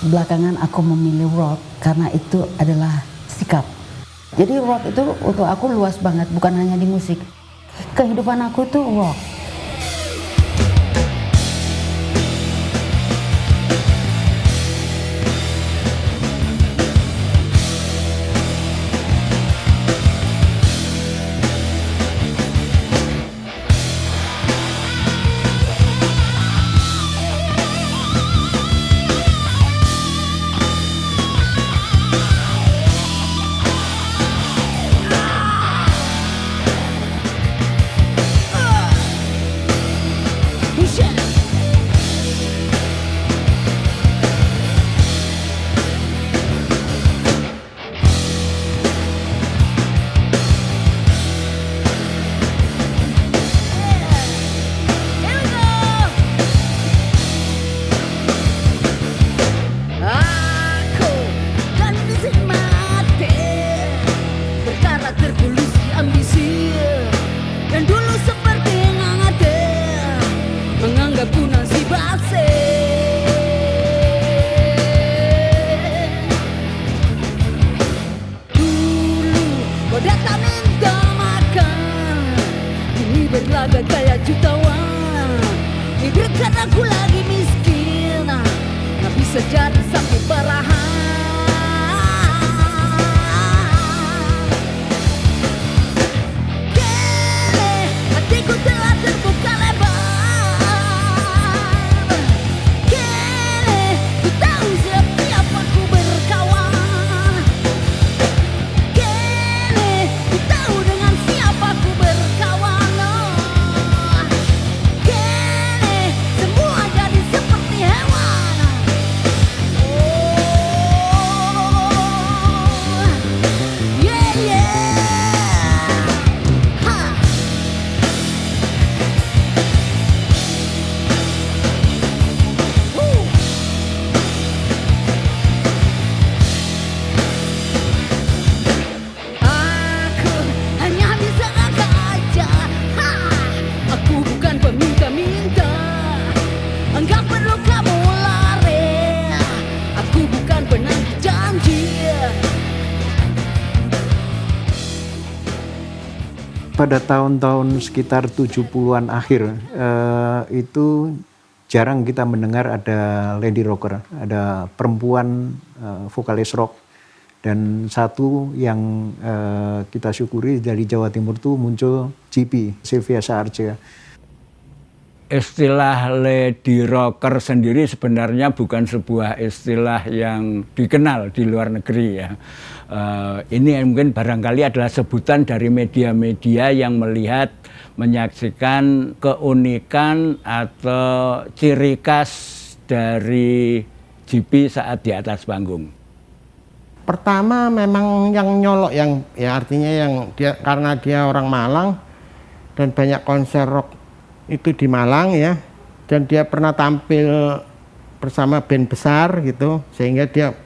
belakangan aku memilih rock karena itu adalah sikap. Jadi rock itu untuk aku luas banget, bukan hanya di musik. Kehidupan aku tuh rock. Berlaga kayak jutawan. Ibaratkan aku lagi miskin, nggak bisa jadi sapi parahan. Kini hatiku telah terbuka lebar. Kini ku tahu siapa ku berkawan. Kini ku tahu dengan siapa ku berkawan. Pada tahun-tahun sekitar 70-an akhir itu jarang kita mendengar ada lady rocker, ada perempuan vokalis rock. Dan satu yang kita syukuri dari Jawa Timur itu muncul GP, Sylvia Saartjie. Istilah lady rocker sendiri sebenarnya bukan sebuah istilah yang dikenal di luar negeri ya. Ini mungkin barangkali adalah sebutan dari media-media yang melihat, menyaksikan keunikan atau ciri khas dari GP saat di atas panggung. Pertama memang yang nyolok, yang ya artinya yang dia karena dia orang Malang dan banyak konser rock itu di Malang ya, dan dia pernah tampil bersama band besar gitu, sehingga dia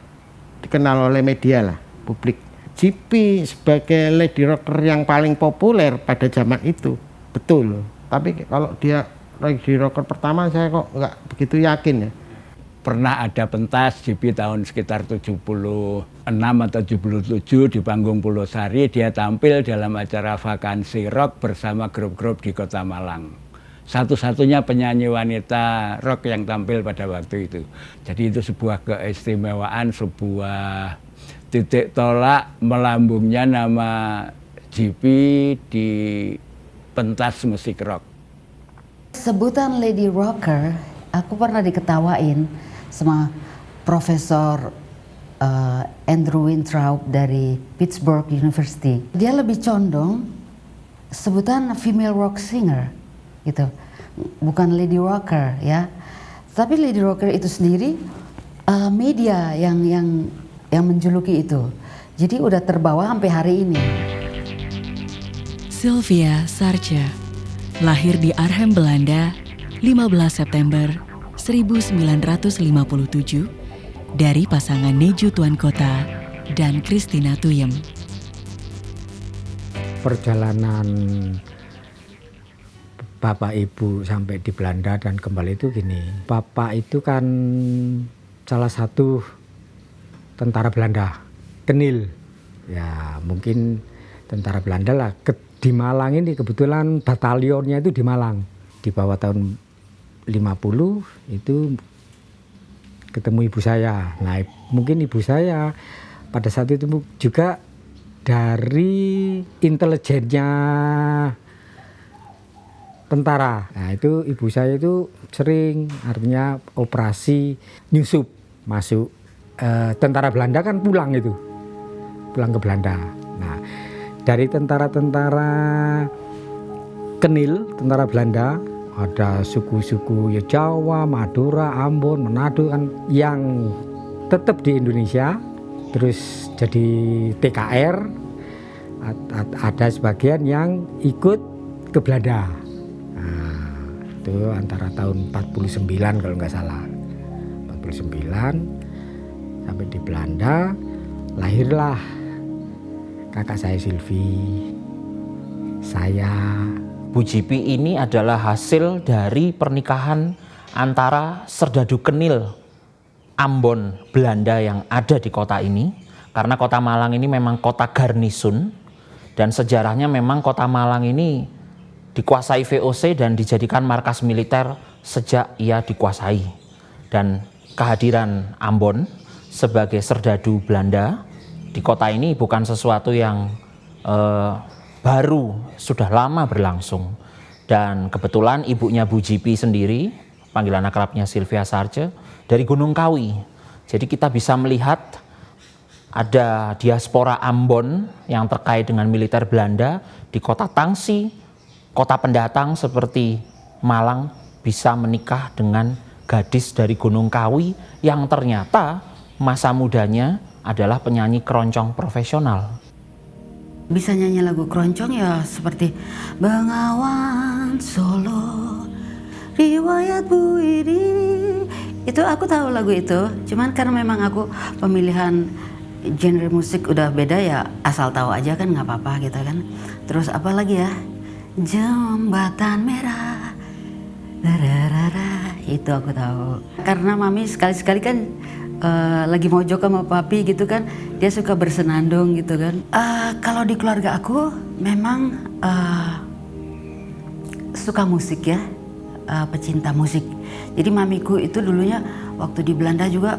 dikenal oleh media lah, publik. GP sebagai lady rocker yang paling populer pada zaman itu, betul. Tapi kalau dia lady rocker pertama saya kok nggak begitu yakin ya. Pernah ada pentas GP tahun sekitar 76 atau 77 di panggung Pulau Sari, dia tampil dalam acara vakansi rock bersama grup-grup di Kota Malang. Satu-satunya penyanyi wanita rock yang tampil pada waktu itu. Jadi itu sebuah keistimewaan, sebuah titik tolak melambungnya nama GP di pentas musik rock. Sebutan lady rocker, aku pernah diketawain sama Profesor Andrew Weintraub dari Pittsburgh University. Dia lebih condong sebutan female rock singer gitu, bukan lady rocker ya. Tapi lady rocker itu sendiri media yang menjuluki itu. Jadi udah terbawa sampai hari ini. Sylvia Saartjie lahir di Arnhem, Belanda, 15 September 1957 dari pasangan Neju Tuan Kota dan Christina Tuyem. Perjalanan Bapak Ibu sampai di Belanda dan kembali itu gini. Bapak itu kan salah satu tentara Belanda, Kenil. Ya mungkin tentara Belanda lah. Di Malang ini kebetulan batalionnya itu di Malang. Di bawah tahun 50 itu ketemu ibu saya. Nah mungkin ibu saya pada saat itu juga dari intelijennya tentara. Nah itu ibu saya itu sering artinya operasi nyusup masuk. Tentara Belanda kan pulang ke Belanda. Nah dari tentara-tentara Kenil, tentara Belanda, ada suku-suku ya Jawa, Madura, Ambon, Manado kan yang tetap di Indonesia, terus jadi TKR, ada sebagian yang ikut ke Belanda. Nah, itu antara tahun 49 kalau nggak salah, 49 sampai di Belanda, lahirlah kakak saya Sylvie, saya. Bu Jipi ini adalah hasil dari pernikahan antara Serdadu Kenil Ambon Belanda yang ada di kota ini. Karena kota Malang ini memang kota garnisun dan sejarahnya memang kota Malang ini dikuasai VOC dan dijadikan markas militer sejak ia dikuasai. Dan kehadiran Ambon sebagai serdadu Belanda di kota ini bukan sesuatu yang baru, sudah lama berlangsung. Dan kebetulan ibunya Bu Jipi sendiri, panggilan akrabnya Sylvia Sarce, dari Gunung Kawi. Jadi kita bisa melihat ada diaspora Ambon yang terkait dengan militer Belanda di kota Tangsi, kota pendatang seperti Malang bisa menikah dengan gadis dari Gunung Kawi yang ternyata masa mudanya adalah penyanyi keroncong profesional. Bisa nyanyi lagu keroncong ya seperti Bengawan Solo, riwayat Bu Idi. Itu aku tahu lagu itu, cuman karena memang aku pemilihan genre musik udah beda ya, asal tahu aja kan nggak apa-apa gitu kan. Terus apa lagi ya? Jembatan Merah, dararara, itu aku tahu. Karena mami sekali-sekali kan lagi mojok sama papi gitu kan, dia suka bersenandung gitu kan. Kalau di keluarga aku memang suka musik ya, pecinta musik. Jadi mamiku itu dulunya waktu di Belanda juga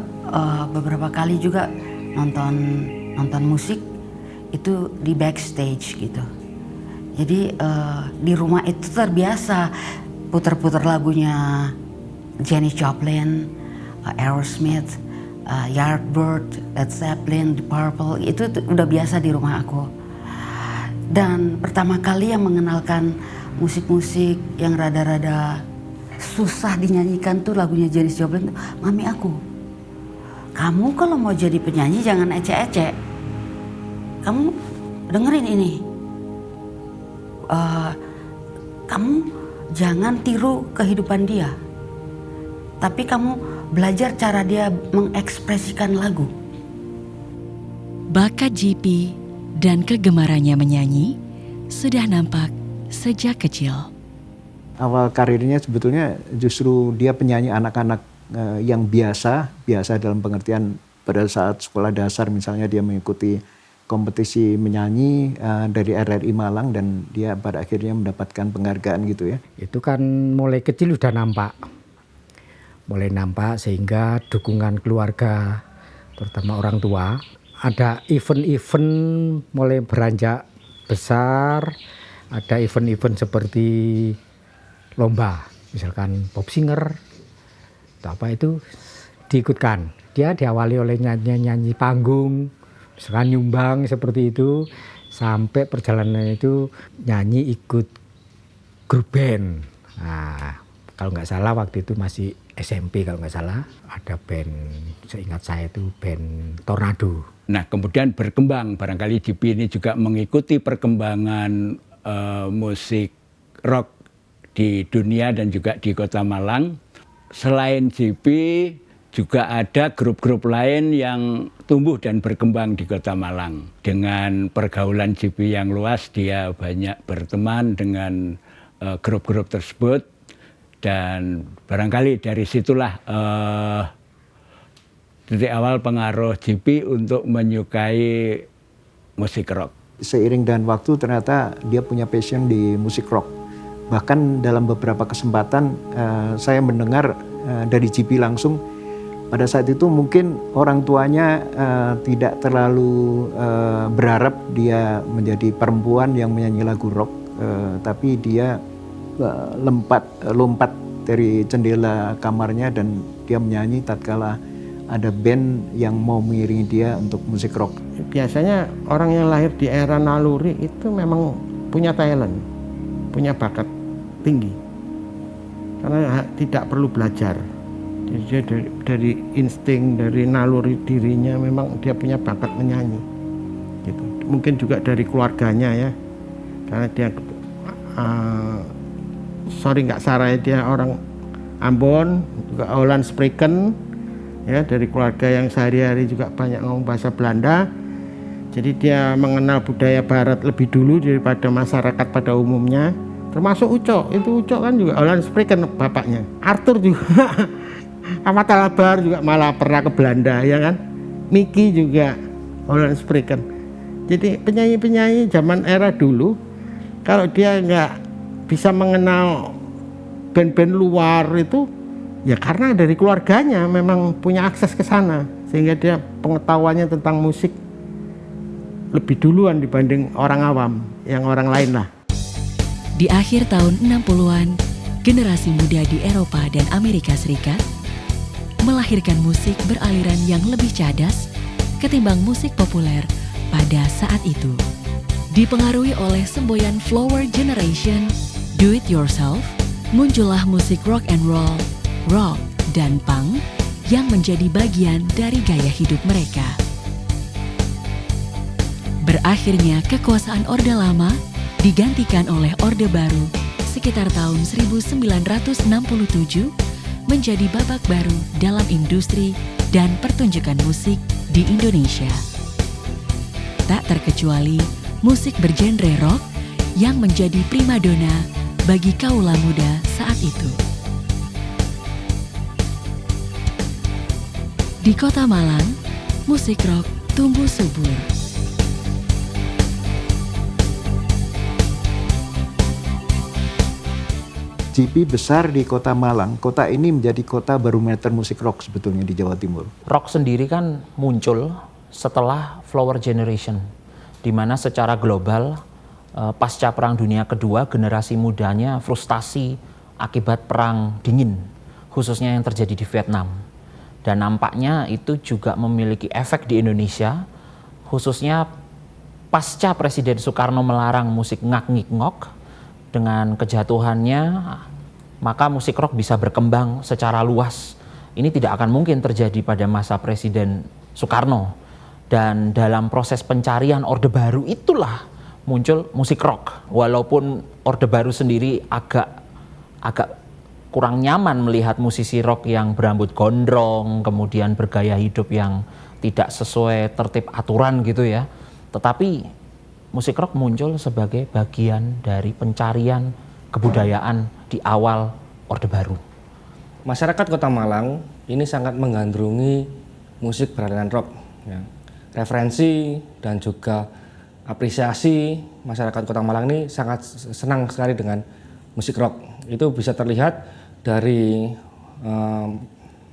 beberapa kali juga nonton musik itu di backstage gitu. Jadi di rumah itu terbiasa putar-putar lagunya Janis Joplin, Aerosmith, Yardbird, Led Zeppelin, The Purple, itu udah biasa di rumah aku. Dan pertama kali yang mengenalkan musik-musik yang rada-rada susah dinyanyikan tuh lagunya Janis Joplin tuh mami aku. Kamu kalau mau jadi penyanyi jangan ecek-ecek. Kamu dengerin ini. Kamu jangan tiru kehidupan dia. Tapi kamu belajar cara dia mengekspresikan lagu. Bakat Jipi dan kegemarannya menyanyi sudah nampak sejak kecil. Awal karirnya sebetulnya justru dia penyanyi anak-anak yang biasa dalam pengertian pada saat sekolah dasar misalnya dia mengikuti kompetisi menyanyi dari RRI Malang dan dia pada akhirnya mendapatkan penghargaan gitu ya. Itu kan mulai kecil udah nampak. Sehingga dukungan keluarga terutama orang tua, ada event-event mulai beranjak besar, ada event-event seperti lomba misalkan pop singer atau apa itu diikutkan. Dia diawali oleh nyanyi panggung, misalkan nyumbang seperti itu, sampai perjalanan itu nyanyi ikut grup band. Nah, kalau nggak salah waktu itu masih SMP kalau nggak salah, ada band, seingat saya itu band Tornado. Nah kemudian berkembang, barangkali Jipi ini juga mengikuti perkembangan musik rock di dunia dan juga di kota Malang. Selain Jipi juga ada grup-grup lain yang tumbuh dan berkembang di kota Malang. Dengan pergaulan Jipi yang luas, dia banyak berteman dengan grup-grup tersebut. Dan barangkali dari situlah dari awal pengaruh JP untuk menyukai musik rock? Seiring dengan waktu ternyata dia punya passion di musik rock. Bahkan dalam beberapa kesempatan saya mendengar dari JP langsung, pada saat itu mungkin orang tuanya tidak terlalu berharap dia menjadi perempuan yang menyanyi lagu rock, tapi dia lompat dari jendela kamarnya dan dia menyanyi tatkala ada band yang mau mengiringi dia untuk musik rock. Biasanya orang yang lahir di era naluri itu memang punya talent, punya bakat tinggi, karena tidak perlu belajar. Jadi dia dari insting, dari naluri dirinya memang dia punya bakat menyanyi. Gitu. Mungkin juga dari keluarganya ya, karena dia nggak salah dia orang Ambon, juga Holland Spreken, ya dari keluarga yang sehari-hari juga banyak ngomong bahasa Belanda. Jadi dia mengenal budaya Barat lebih dulu daripada masyarakat pada umumnya. Termasuk Ucok, itu Ucok kan juga Holland Spreken bapaknya. Arthur juga, Ahmad Alabar juga malah pernah ke Belanda ya kan. Mickey juga Holland Spreken. Jadi penyanyi-penyanyi zaman era dulu, kalau dia nggak bisa mengenal band-band luar itu, ya karena dari keluarganya memang punya akses ke sana, sehingga dia pengetahuannya tentang musik lebih duluan dibanding orang awam, yang orang lain lah. Di akhir tahun 60-an, generasi muda di Eropa dan Amerika Serikat melahirkan musik beraliran yang lebih cadas ketimbang musik populer pada saat itu. Dipengaruhi oleh semboyan Flower Generation, Do It Yourself, muncullah musik rock and roll, rock, dan punk yang menjadi bagian dari gaya hidup mereka. Berakhirnya kekuasaan Orde Lama digantikan oleh Orde Baru sekitar tahun 1967 menjadi babak baru dalam industri dan pertunjukan musik di Indonesia. Tak terkecuali musik bergenre rock yang menjadi primadona bagi kaula muda saat itu. Di Kota Malang, musik rock tumbuh subur. JP besar di Kota Malang. Kota ini menjadi kota barometer musik rock sebetulnya di Jawa Timur. Rock sendiri kan muncul setelah Flower Generation, di mana secara global pasca Perang Dunia Kedua, generasi mudanya frustasi akibat Perang Dingin, khususnya yang terjadi di Vietnam. Dan nampaknya itu juga memiliki efek di Indonesia, khususnya pasca Presiden Soekarno melarang musik ngak-ngik-ngok. Dengan kejatuhannya, maka musik rock bisa berkembang secara luas. Ini tidak akan mungkin terjadi pada masa Presiden Soekarno. Dan dalam proses pencarian Orde Baru itulah muncul musik rock. Walaupun Orde Baru sendiri agak kurang nyaman melihat musisi rock yang berambut gondrong, kemudian bergaya hidup yang tidak sesuai tertib aturan gitu ya. Tetapi musik rock muncul sebagai bagian dari pencarian kebudayaan di awal Orde Baru. Masyarakat Kota Malang ini sangat menggandrungi musik beraliran rock. Ya. Referensi dan juga apresiasi masyarakat Kota Malang ini sangat senang sekali dengan musik rock. Itu bisa terlihat dari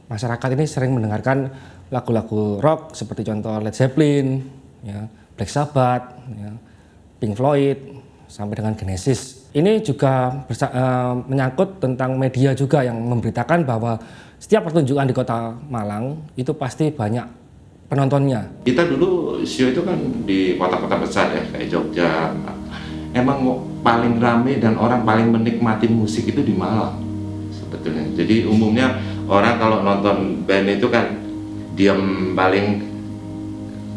masyarakat ini sering mendengarkan lagu-lagu rock seperti contoh Led Zeppelin, ya, Black Sabbath, ya, Pink Floyd, sampai dengan Genesis. Ini juga menyangkut tentang media juga yang memberitakan bahwa setiap pertunjukan di Kota Malang itu pasti banyak penontonnya. Kita dulu show itu kan di kota-kota besar ya, kayak Jogja. Emang paling ramai dan orang paling menikmati musik itu di Malang sebetulnya. Jadi umumnya orang kalau nonton band itu kan diam paling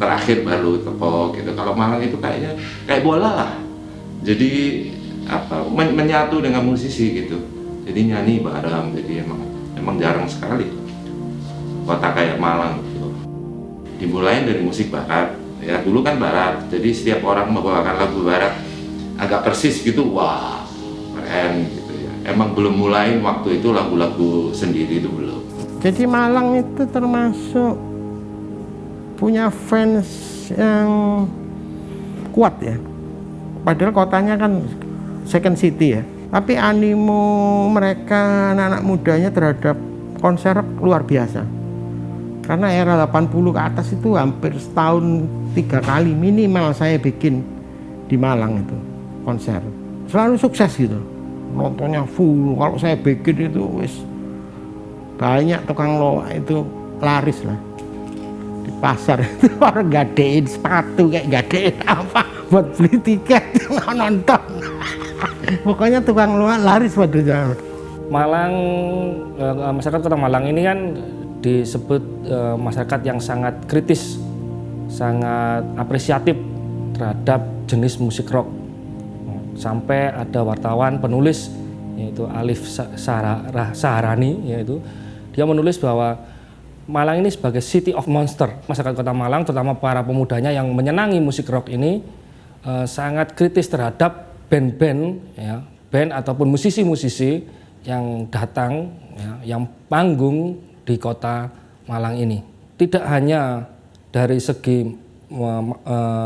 terakhir baru tepok gitu. Kalau Malang itu kayaknya kayak bola lah. Jadi menyatu dengan musisi gitu. Jadi nyanyi bareng. Jadi emang jarang sekali kota kayak Malang gitu. Dimulai dari musik barat. Ya dulu kan barat. Jadi setiap orang membawakan lagu barat agak persis gitu. Wah, keren gitu ya. Emang belum mulai waktu itu lagu-lagu sendiri itu belum. Jadi Malang itu termasuk punya fans yang kuat ya. Padahal kotanya kan second city ya. Tapi animo mereka anak-anak mudanya terhadap konser rock luar biasa. Karena era 80 ke atas itu hampir setahun 3 kali minimal saya bikin di Malang itu konser. Selalu sukses gitu. Nontonnya full. Kalau saya bikin itu wis banyak tukang loak itu laris lah. Di pasar itu orang gadein sepatu kayak gadein apa buat beli tiket nonton. Pokoknya tukang loak laris pada zaman. Malang, masyarakat Kota Malang ini kan disebut masyarakat yang sangat kritis, sangat apresiatif terhadap jenis musik rock. Sampai ada wartawan penulis yaitu Alif Saharani, yaitu dia menulis bahwa Malang ini sebagai city of monster. Masyarakat Kota Malang, terutama para pemudanya yang menyenangi musik rock ini sangat kritis terhadap band-band, ya, band ataupun musisi-musisi yang datang, ya, yang panggung di Kota Malang ini. Tidak hanya dari segi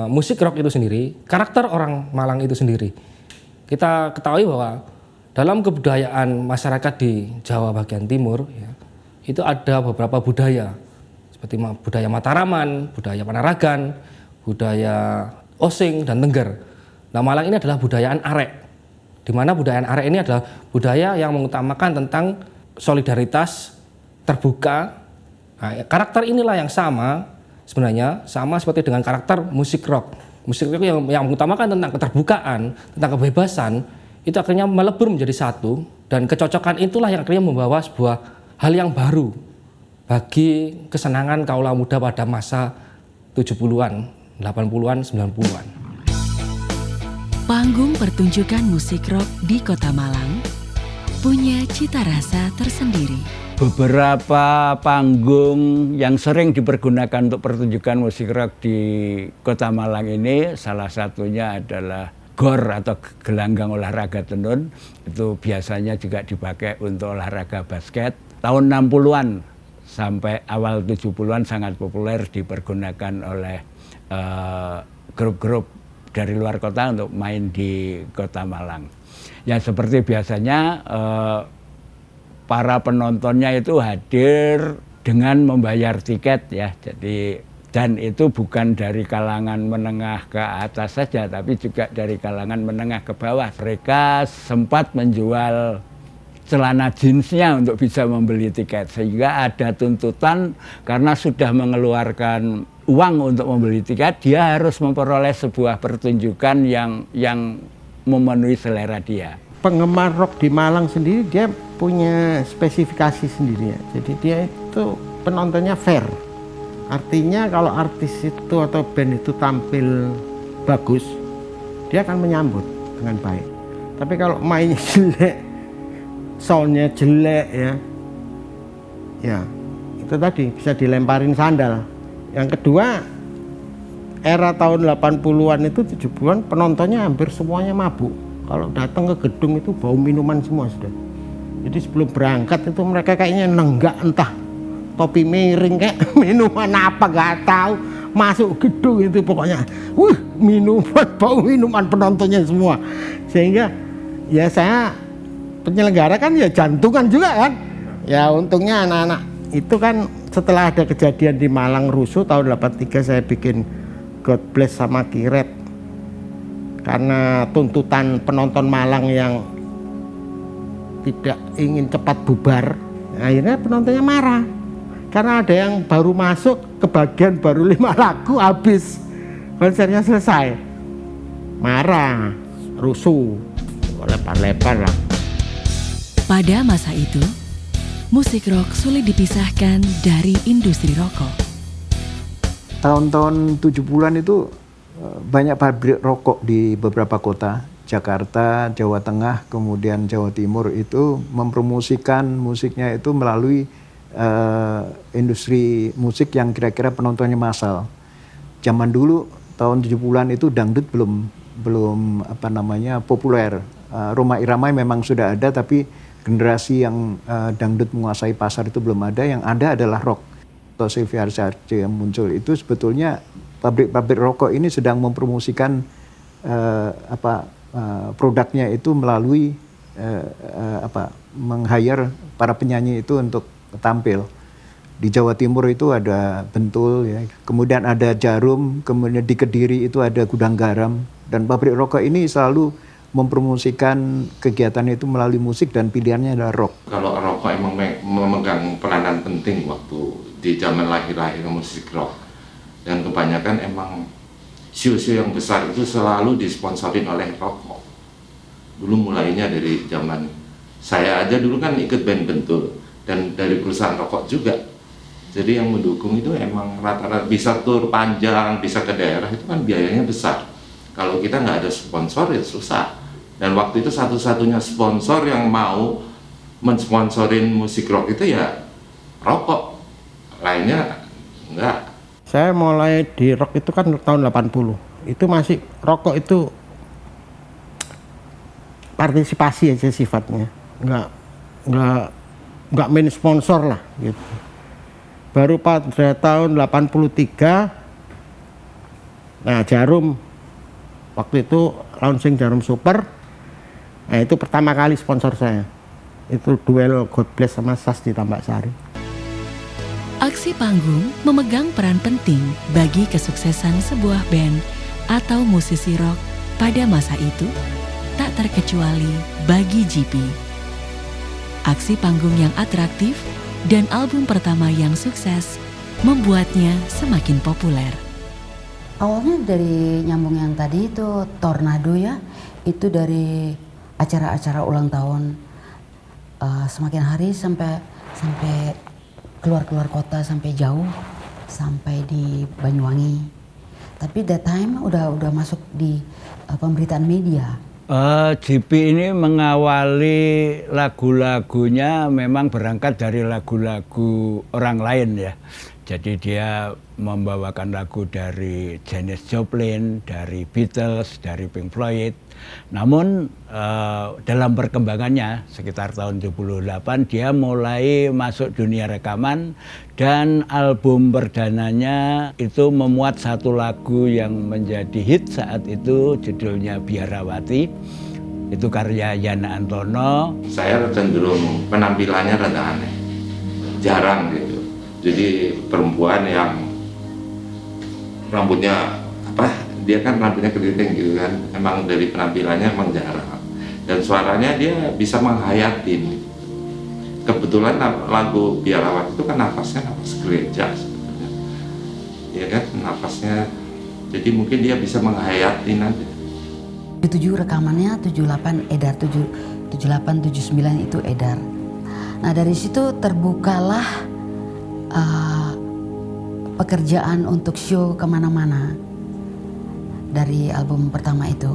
musik rock itu sendiri, karakter orang Malang itu sendiri. Kita ketahui bahwa dalam kebudayaan masyarakat di Jawa bagian timur, ya, itu ada beberapa budaya seperti budaya Mataraman, budaya Panaragan, budaya Osing dan Tengger. Nah, Malang ini adalah budayaan arek, di mana budayaan arek ini adalah budaya yang mengutamakan tentang solidaritas, terbuka. Nah, karakter inilah yang sama sebenarnya, sama seperti dengan karakter musik rock. Musik rock yang mengutamakan tentang keterbukaan, tentang kebebasan, itu akhirnya melebur menjadi satu, dan kecocokan itulah yang akhirnya membawa sebuah hal yang baru bagi kesenangan kaula muda pada masa 70-an, 80-an, 90-an. Panggung pertunjukan musik rock di Kota Malang punya cita rasa tersendiri. Beberapa panggung yang sering dipergunakan untuk pertunjukan musik rock di Kota Malang ini, salah satunya adalah GOR atau gelanggang olahraga tenun. Itu biasanya juga dipakai untuk olahraga basket. Tahun 60-an sampai awal 70-an sangat populer dipergunakan oleh grup-grup dari luar kota untuk main di Kota Malang. Ya seperti biasanya para penontonnya itu hadir dengan membayar tiket ya. Jadi dan itu bukan dari kalangan menengah ke atas saja, tapi juga dari kalangan menengah ke bawah. Mereka sempat menjual celana jeansnya untuk bisa membeli tiket, sehingga ada tuntutan karena sudah mengeluarkan uang untuk membeli tiket, dia harus memperoleh sebuah pertunjukan yang memenuhi selera dia. Penggemar rock di Malang sendiri dia punya spesifikasi sendiri ya. Jadi dia itu penontonnya fair. Artinya kalau artis itu atau band itu tampil bagus, dia akan menyambut dengan baik. Tapi kalau mainnya jelek, soundnya jelek ya itu tadi bisa dilemparin sandal. Yang kedua, era tahun 80-an itu 70-an penontonnya hampir semuanya mabuk. Kalau datang ke gedung itu bau minuman semua sudah. Jadi sebelum berangkat itu mereka kayaknya nenggak entah topi miring kayak minuman apa gak tahu, masuk gedung itu pokoknya minuman, bau minuman penontonnya semua. Sehingga ya saya penyelenggara kan ya jantungan juga kan. Ya untungnya anak-anak itu kan setelah ada kejadian di Malang rusuh tahun 83 saya bikin God Bless sama Kiret. Karena tuntutan penonton Malang yang tidak ingin cepat bubar, akhirnya penontonnya marah. Karena ada yang baru masuk, kebagian baru 5 lagu habis, konsernya selesai. Marah, rusuh, lepar-lepar lah. Pada masa itu, musik rock sulit dipisahkan dari industri rokok. Tahun-tahun 70-an itu banyak pabrik rokok di beberapa kota, Jakarta, Jawa Tengah, kemudian Jawa Timur itu mempromosikan musiknya itu melalui industri musik yang kira-kira penontonnya massal. Zaman dulu tahun 70-an itu dangdut belum populer. Rhoma Irama memang sudah ada, tapi generasi yang dangdut menguasai pasar itu belum ada. Yang ada adalah rock. atau Silviar Sarce yang muncul itu sebetulnya pabrik-pabrik rokok ini sedang mempromosikan produknya itu melalui meng-hire para penyanyi itu untuk tampil. Di Jawa Timur itu ada Bentul, ya. Kemudian ada Jarum, kemudian di Kediri itu ada Gudang Garam, dan pabrik rokok ini selalu mempromosikan kegiatan itu melalui musik dan pilihannya adalah rock. Kalau rokok emang memegang peranan penting waktu di zaman lahir-lahir musik rock, dan kebanyakan emang show-show yang besar itu selalu disponsorin oleh rokok. Dulu mulainya dari zaman saya aja dulu kan ikut band Bentul dan dari perusahaan rokok juga. Jadi yang mendukung itu emang rata-rata bisa tur panjang, bisa ke daerah itu kan biayanya besar. Kalau kita nggak ada sponsor ya susah. Dan waktu itu satu-satunya sponsor yang mau mensponsorin musik rock itu ya rokok. Lainnya enggak. Saya mulai di rock itu kan tahun 80. Itu masih rokok itu partisipasi aja sifatnya. Enggak main sponsor lah gitu. Baru pada tahun 83, nah Jarum, waktu itu launching Jarum Super, nah itu pertama kali sponsor saya. Itu duel God Bless sama Sas di Tambak Sari. Aksi panggung memegang peran penting bagi kesuksesan sebuah band atau musisi rock pada masa itu, tak terkecuali bagi JP. Aksi panggung yang atraktif dan album pertama yang sukses membuatnya semakin populer. Awalnya dari nyambung yang tadi itu Tornado ya, itu dari acara-acara ulang tahun semakin hari sampai keluar kota, sampai jauh, sampai di Banyuwangi. Tapi that time udah masuk di pemberitaan media. JP ini mengawali lagu-lagunya memang berangkat dari lagu-lagu orang lain ya. Jadi dia membawakan lagu dari Janis Joplin, dari Beatles, dari Pink Floyd. Namun dalam perkembangannya sekitar tahun 78 dia mulai masuk dunia rekaman dan album perdananya itu memuat satu lagu yang menjadi hit saat itu, judulnya Biarawati. Itu karya Yana Antono. Saya cenderung penampilannya rada aneh, jarang gitu. Jadi perempuan yang rambutnya dia kan rambutnya keriting gitu kan, emang dari penampilannya emang jarang, dan suaranya dia bisa menghayatin. Kebetulan lagu Biarawati itu kan nafasnya nafas gereja sebetulnya, ya kan nafasnya, jadi mungkin dia bisa menghayatin aja. 77 rekamannya, 78 edar, 78, 79 itu edar. Nah dari situ terbukalah pekerjaan untuk show kemana-mana dari album pertama itu.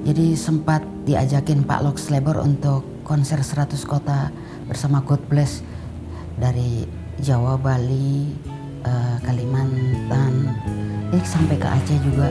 Jadi sempat diajakin Pak Lox Labor untuk konser 100 kota bersama God Bless dari Jawa, Bali, Kalimantan, sampai ke Aceh juga.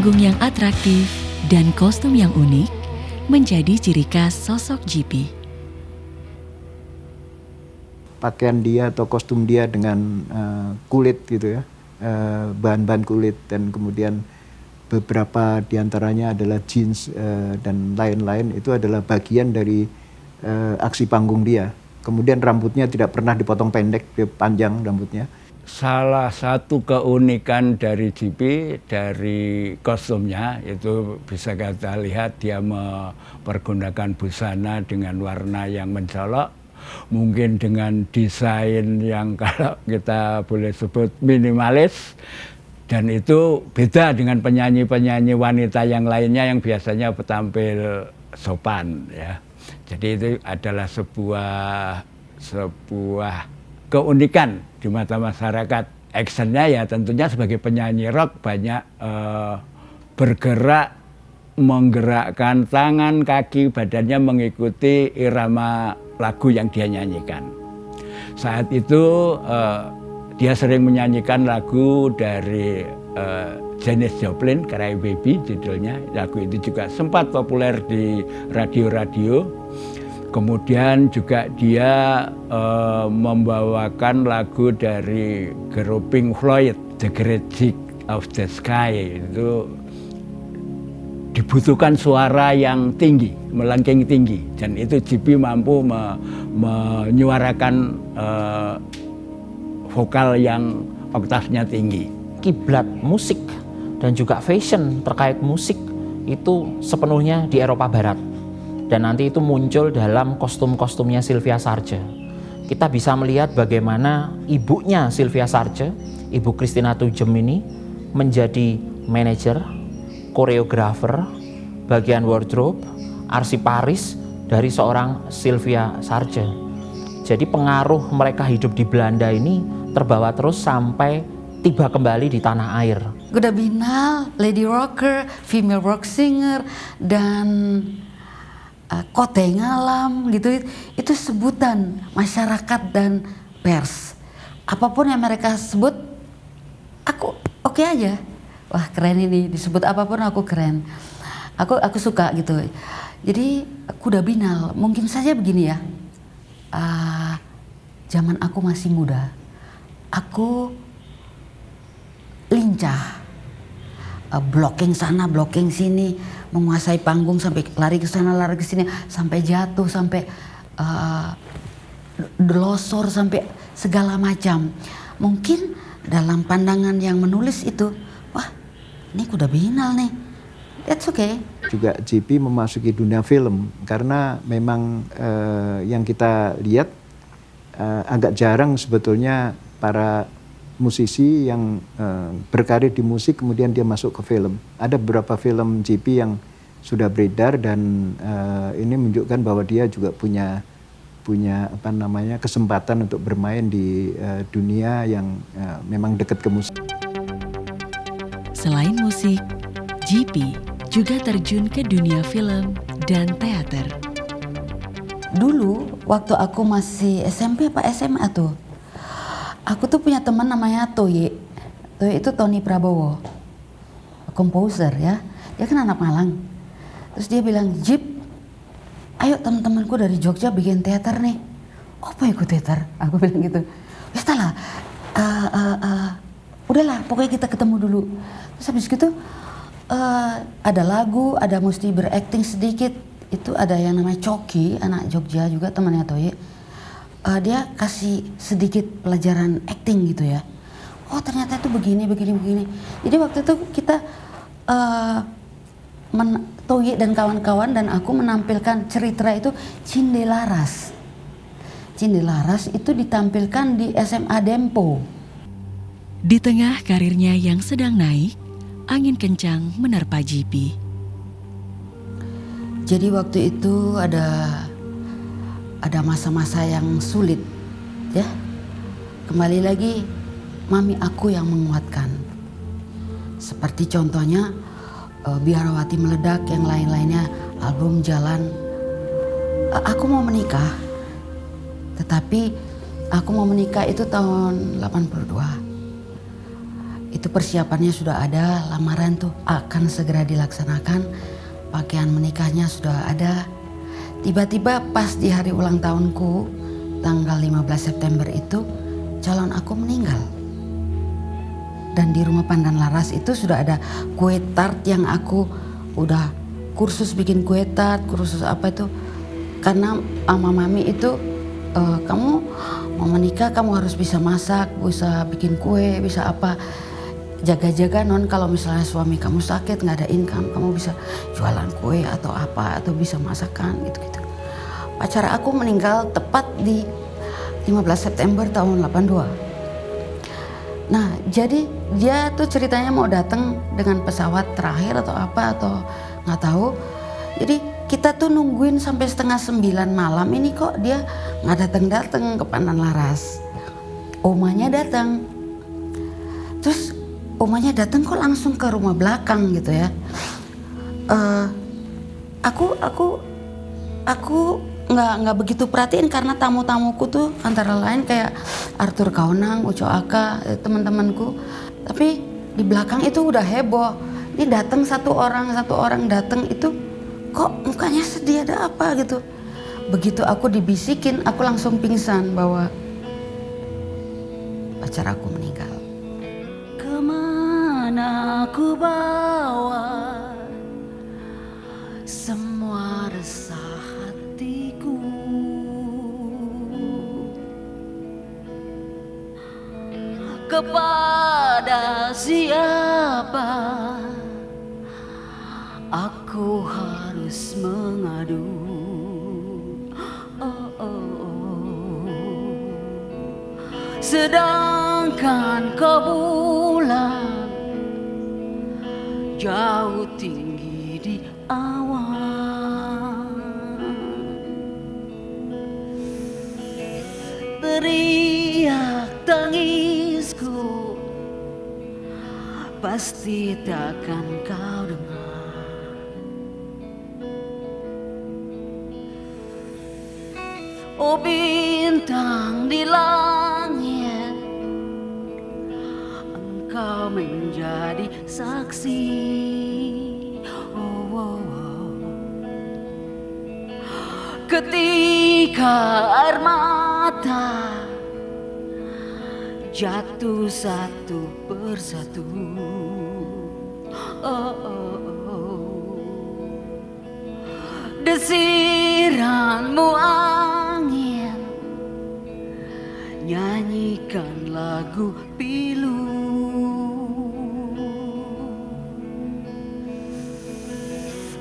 panggung yang atraktif dan kostum yang unik menjadi ciri khas sosok JP. Pakaian dia atau kostum dia dengan kulit gitu ya, bahan-bahan kulit, dan kemudian beberapa diantaranya adalah jeans dan lain-lain, itu adalah bagian dari aksi panggung dia. Kemudian rambutnya tidak pernah dipotong pendek, dia panjang rambutnya. Salah satu keunikan dari JP, dari kostumnya, itu bisa kita lihat dia mempergunakan busana dengan warna yang mencolok, mungkin dengan desain yang kalau kita boleh sebut minimalis, dan itu beda dengan penyanyi-penyanyi wanita yang lainnya yang biasanya tampil sopan ya. Jadi itu adalah sebuah keunikan di mata masyarakat. Actionnya ya tentunya sebagai penyanyi rock banyak bergerak, menggerakkan tangan, kaki, badannya mengikuti irama lagu yang dia nyanyikan. Saat itu dia sering menyanyikan lagu dari Janis Joplin, Cry Baby judulnya. Lagu itu juga sempat populer di radio-radio. Kemudian juga dia membawakan lagu dari grup Pink Floyd, The Great Gig of the Sky. Itu dibutuhkan suara yang tinggi, melengking tinggi, dan itu JP mampu menyuarakan vokal yang oktavnya tinggi. Kiblat musik dan juga fashion terkait musik itu sepenuhnya di Eropa Barat. Dan nanti itu muncul dalam kostum-kostumnya Sylvia Sarce. Kita bisa melihat bagaimana ibunya Sylvia Sarce, Ibu Christina Tujem ini, menjadi manajer, koreografer, bagian wardrobe, arsiparis dari seorang Sylvia Sarce. Jadi pengaruh mereka hidup di Belanda ini terbawa terus sampai tiba kembali di tanah air. Goda Binal, Lady Rocker, female rock singer, dan Kote Ngalam gitu, itu sebutan masyarakat dan pers. Apapun yang mereka sebut, aku oke aja. Wah keren ini, disebut apapun aku keren. Aku suka gitu. Jadi Kuda Binal, mungkin saja begini ya. Zaman aku masih muda, aku lincah, blocking sana, blocking sini, menguasai panggung sampai lari ke sana, lari ke sini, sampai jatuh, sampai delosor, sampai segala macam. Mungkin dalam pandangan yang menulis itu, wah ini Kuda Binal nih, that's okay. Juga JP memasuki dunia film karena memang yang kita lihat agak jarang sebetulnya para musisi yang berkarir di musik kemudian dia masuk ke film. Ada beberapa film JP yang sudah beredar dan ini menunjukkan bahwa dia juga punya kesempatan untuk bermain di dunia yang memang dekat ke musik. Selain musik, JP juga terjun ke dunia film dan teater. Dulu waktu aku masih SMP apa SMA tuh, aku tuh punya teman namanya Toye. Toye itu Tony Prabowo, komposer ya. Dia kan anak Malang. Terus dia bilang, Jip, ayo teman-temanku dari Jogja bikin teater nih. Apa ikut teater? Aku bilang gitu. Wes lah, udahlah pokoknya kita ketemu dulu. Terus habis gitu ada lagu, ada mesti berakting sedikit. Itu ada yang namanya Coki, anak Jogja juga temannya Toye. Dia kasih sedikit pelajaran acting gitu ya. Oh ternyata itu begini. Jadi waktu itu kita Toye dan kawan-kawan dan aku menampilkan cerita itu Cindelaras. Cindelaras itu ditampilkan di SMA Dempo. Di tengah karirnya yang sedang naik, angin kencang menerpa JP. Jadi waktu itu ada masa-masa yang sulit ya. Kembali lagi mami aku yang menguatkan. Seperti contohnya Biarawati Meledak, yang lain-lainnya, album Jalan. Aku mau menikah. Tetapi aku mau menikah itu tahun 82. Itu persiapannya sudah ada, lamaran tuh akan segera dilaksanakan, pakaian menikahnya sudah ada. Tiba-tiba pas di hari ulang tahunku, tanggal 15 September itu, calon aku meninggal. Dan di rumah Pandan Laras itu sudah ada kue tart yang aku udah kursus bikin kue tart, kursus apa itu. Karena sama mami itu, kamu mau menikah kamu harus bisa masak, bisa bikin kue, bisa apa. Jaga-jaga non, kalau misalnya suami kamu sakit nggak ada income, kamu bisa jualan kue atau apa, atau bisa masakan gitu-gitu. Pacar aku meninggal tepat di 15 September tahun 82. Nah, jadi dia tuh ceritanya mau datang dengan pesawat terakhir atau apa atau nggak tahu. Jadi kita tuh nungguin sampai 8:30 malam ini kok dia nggak datang-datang ke Pandan Laras. Omanya datang. Terus omanya datang kok langsung ke rumah belakang gitu ya. Aku nggak begitu perhatiin karena tamu-tamuku tuh antara lain kayak Arthur Kaunang, Uco Aka, teman-temanku. Tapi di belakang itu udah heboh. Ini datang satu orang datang itu kok mukanya sedih, ada apa gitu. Begitu aku dibisikin, aku langsung pingsan bahwa pacar aku meninggal. Kemana ku bawa semua resah hatiku, kepada siapa aku harus mengadu. Sedangkan kau bulan jauh tinggi di awan, teriak tangisku pasti takkan kau dengar. Oh bintang di langit, engkau menjadi saksi. Ketika air mata jatuh satu persatu, desiranmu angin nyanyikan lagu pilu.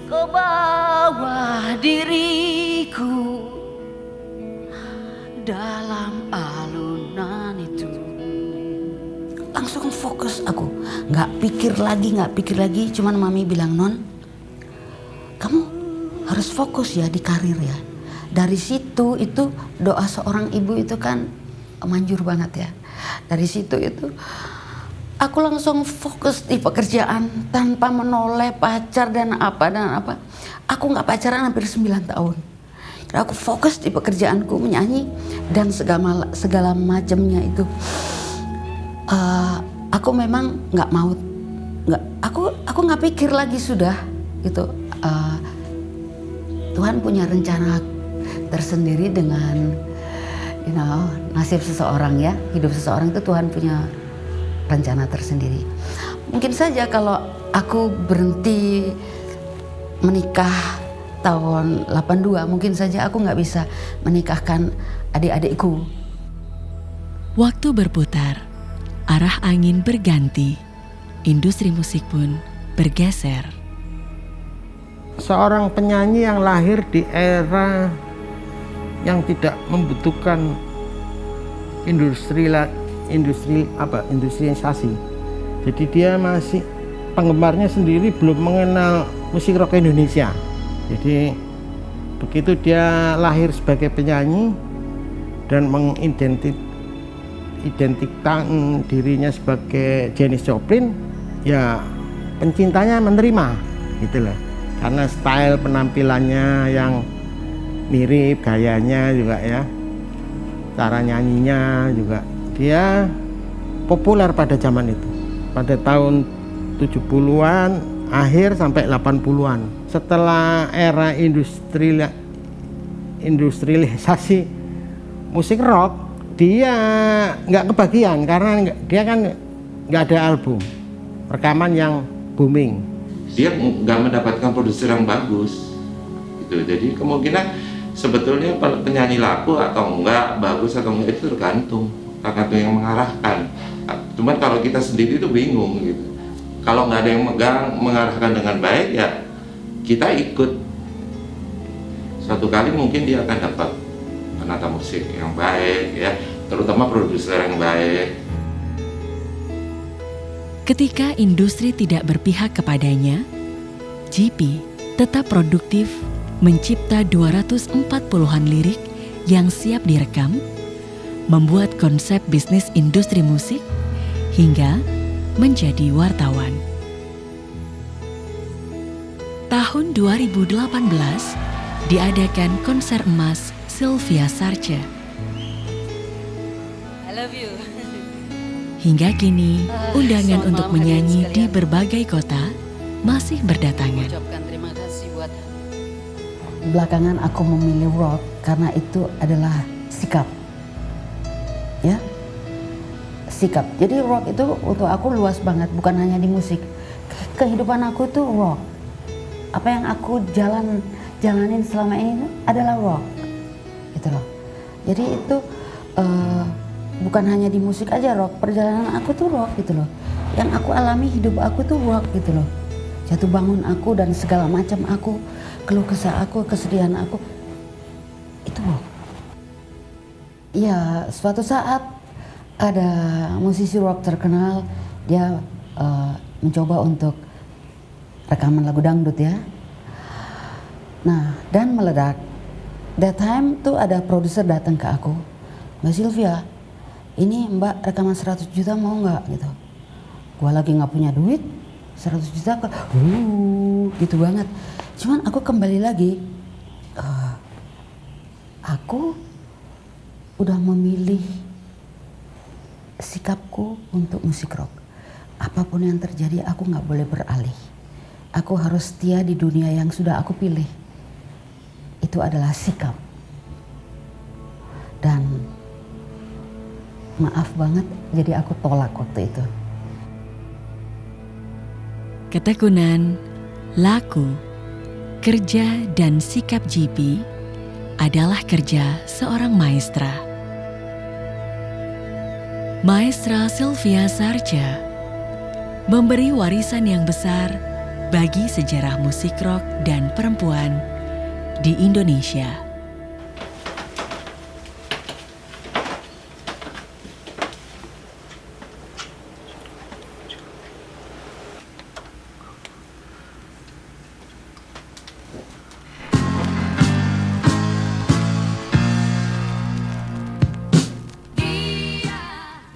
Kau bawa diriku dalam alunan itu. Langsung fokus aku, nggak pikir lagi. Cuman mami bilang, non, kamu harus fokus ya di karir ya. Dari situ itu doa seorang ibu itu kan manjur banget ya. Dari situ itu aku langsung fokus di pekerjaan tanpa menoleh pacar dan apa. Aku nggak pacaran hampir 9 tahun. Aku fokus di pekerjaanku, menyanyi dan segala macamnya itu. Aku memang nggak mau, aku nggak pikir lagi sudah gitu. Tuhan punya rencana tersendiri dengan nasib seseorang ya, hidup seseorang itu Tuhan punya rencana tersendiri. Mungkin saja kalau aku berhenti menikah tahun 82, mungkin saja aku nggak bisa menikahkan adik-adikku. Waktu berputar, arah angin berganti, industri musik pun bergeser. Seorang penyanyi yang lahir di era yang tidak membutuhkan industrialisasi. Jadi dia masih, penggemarnya sendiri belum mengenal musik rock Indonesia. Jadi begitu dia lahir sebagai penyanyi dan mengidentikan dirinya sebagai Janis Joplin, ya pencintanya menerima gitu loh. Karena style penampilannya yang mirip, gayanya juga ya, cara nyanyinya juga, dia populer pada zaman itu. pada tahun 70-an akhir sampai 80-an. Setelah era industrialisasi musik rock, dia nggak kebagian karena dia kan nggak ada album rekaman yang booming. Dia nggak mendapatkan produser yang bagus gitu. Jadi kemungkinan sebetulnya penyanyi laku atau enggak, bagus atau enggak itu tergantung yang mengarahkan. Cuman kalau kita sendiri itu bingung gitu. Kalau nggak ada yang mengarahkan dengan baik, ya kita ikut. Suatu kali mungkin dia akan dapat penata musik yang baik, ya, terutama produser yang baik. Ketika industri tidak berpihak kepadanya, JP tetap produktif mencipta 240-an lirik yang siap direkam, membuat konsep bisnis industri musik, hingga menjadi wartawan. Tahun 2018 diadakan konser emas Sylvia Sarce. I love you. Hingga kini, undangan untuk menyanyi di berbagai kota masih berdatangan. Ucapkan terima kasih buat Belakangan aku memilih rock karena itu adalah sikap. Ya. Sikap. Jadi rock itu untuk aku luas banget, bukan hanya di musik. Kehidupan aku itu rock. Apa yang aku jalanin selama ini adalah rock. Gitu loh. Jadi itu bukan hanya di musik aja rock, perjalanan aku tuh rock gitu loh. Yang aku alami hidup aku tuh rock gitu loh. Jatuh bangun aku dan segala macam aku, keluh kesah aku, kesedihan aku, itu rock. Ya, suatu saat ada musisi rock terkenal, dia mencoba untuk rekaman lagu dangdut ya. Nah, dan meledak. That time tuh ada produser datang ke aku, Mbak Sylvia, ini Mbak rekaman 100 juta mau nggak gitu. Gua lagi nggak punya duit, 100 juta gitu banget. Cuman aku kembali lagi, aku udah memilih sikapku untuk musik rock. Apapun yang terjadi aku nggak boleh beralih. Aku harus setia di dunia yang sudah aku pilih. Itu adalah sikap. Dan maaf banget, jadi aku tolak waktu itu. Ketekunan, laku, kerja, dan sikap JP adalah kerja seorang maestra. Maestra Sylvia Sarce memberi warisan yang besar bagi sejarah musik rock dan perempuan di Indonesia.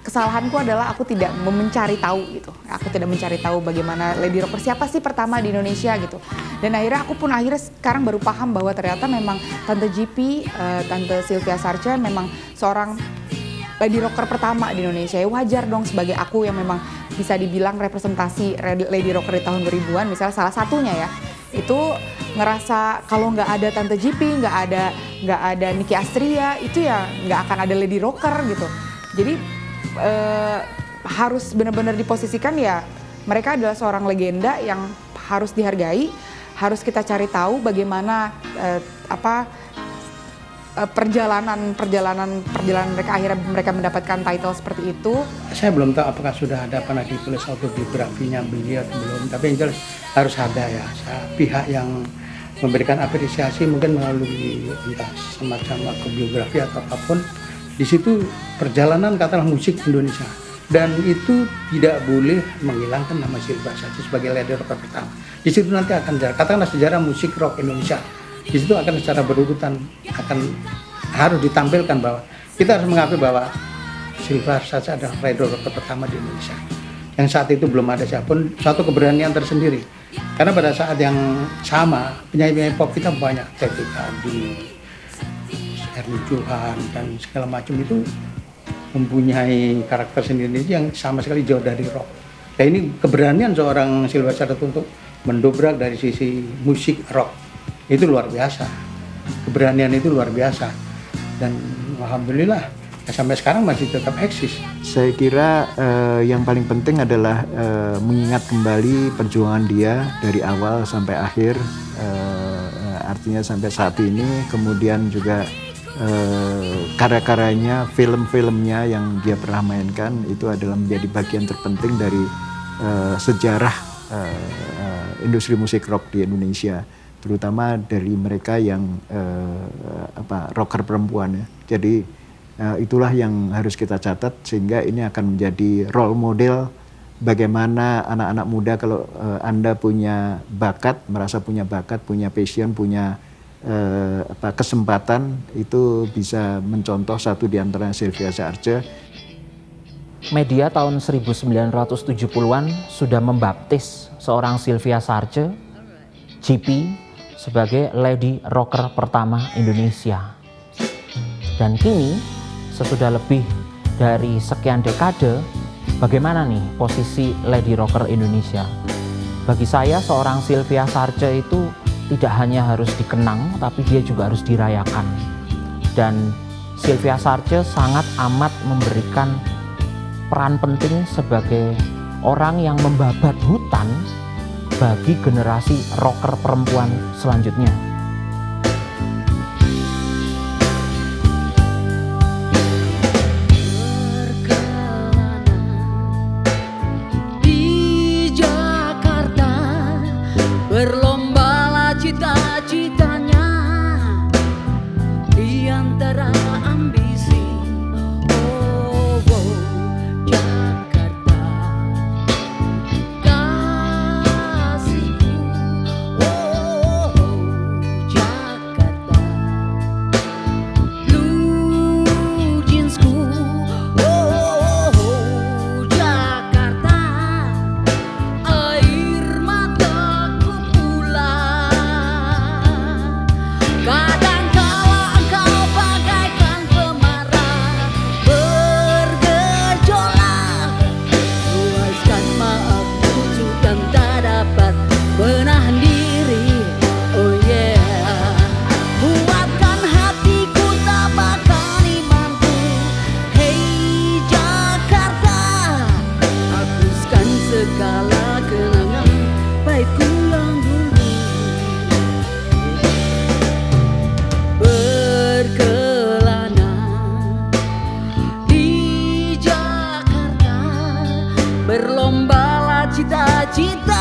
Kesalahanku adalah aku tidak mencari tahu gitu. Aku tidak mencari tahu bagaimana lady rocker, siapa sih pertama di Indonesia gitu. Dan akhirnya aku pun sekarang baru paham bahwa ternyata memang Tante JP, Tante Sylvia Sarce memang seorang lady rocker pertama di Indonesia. Ya wajar dong sebagai aku yang memang bisa dibilang representasi lady rocker di tahun 2000-an, misalnya salah satunya ya. Itu ngerasa kalau nggak ada Tante JP, nggak ada Nicky Astria, itu ya nggak akan ada lady rocker gitu. Jadi harus benar-benar diposisikan ya, mereka adalah seorang legenda yang harus dihargai, harus kita cari tahu bagaimana perjalanan mereka, akhirnya mereka mendapatkan title seperti itu. Saya belum tahu apakah sudah ada pernah ditulis autobiografinya beliau belum, tapi yang jelas harus ada ya pihak yang memberikan apresiasi mungkin melalui entah semacam autobiografi atau apapun. Di situ perjalanan katakanlah musik Indonesia, dan itu tidak boleh menghilangkan nama Sylvia Sarce sebagai lady rocker pertama. Di situ nanti akan katakanlah sejarah musik rock Indonesia. Di situ akan secara berurutan harus ditampilkan bahwa kita harus mengakui bahwa Sylvia Sarce adalah lady rocker pertama di Indonesia. Yang saat itu belum ada siapapun, suatu keberanian tersendiri. Karena pada saat yang sama penyanyi-penyanyi pop kita banyak, Teti Adi, Erni Johan dan segala macam itu mempunyai karakter sendiri yang sama sekali jauh dari rock. Nah ini keberanian seorang Sylvester untuk mendobrak dari sisi musik rock itu luar biasa. Keberanian itu luar biasa dan alhamdulillah sampai sekarang masih tetap eksis. Saya kira yang paling penting adalah mengingat kembali perjuangan dia dari awal sampai akhir, artinya sampai saat ini, kemudian juga karya-karyanya, film-filmnya yang dia pernah mainkan itu adalah menjadi bagian terpenting dari sejarah industri musik rock di Indonesia, terutama dari mereka yang rocker perempuan ya. Jadi itulah yang harus kita catat sehingga ini akan menjadi role model bagaimana anak-anak muda kalau Anda punya bakat, merasa punya bakat, punya passion, punya kesempatan itu bisa mencontoh satu di antaranya Sylvia Sarce. Media tahun 1970-an sudah membaptis seorang Sylvia Sarce, GP, sebagai lady rocker pertama Indonesia. Dan kini, sesudah lebih dari sekian dekade, bagaimana nih posisi lady rocker Indonesia? Bagi saya, seorang Sylvia Sarce itu tidak hanya harus dikenang, tapi dia juga harus dirayakan. Dan Sylvia Sarce sangat amat memberikan peran penting sebagai orang yang membabat hutan bagi generasi rocker perempuan selanjutnya. Di Jakarta berlombalah cita-citanya di antara ambisi. Oh, oh, Jakarta, kasihku. Oh, oh, Jakarta, blue jeansku. Oh, oh, Jakarta, air mataku pula. Kadangkala engkau bagaikan pemarah bergejolak, luaskan maafku dan tak dapat menahan diri. Oh yeah, buatkan hatiku tak bakal imanku. Hey Jakarta, hapuskan segala kenangan baikku yang dulu. Berkelana di Jakarta berlombalah cita-cita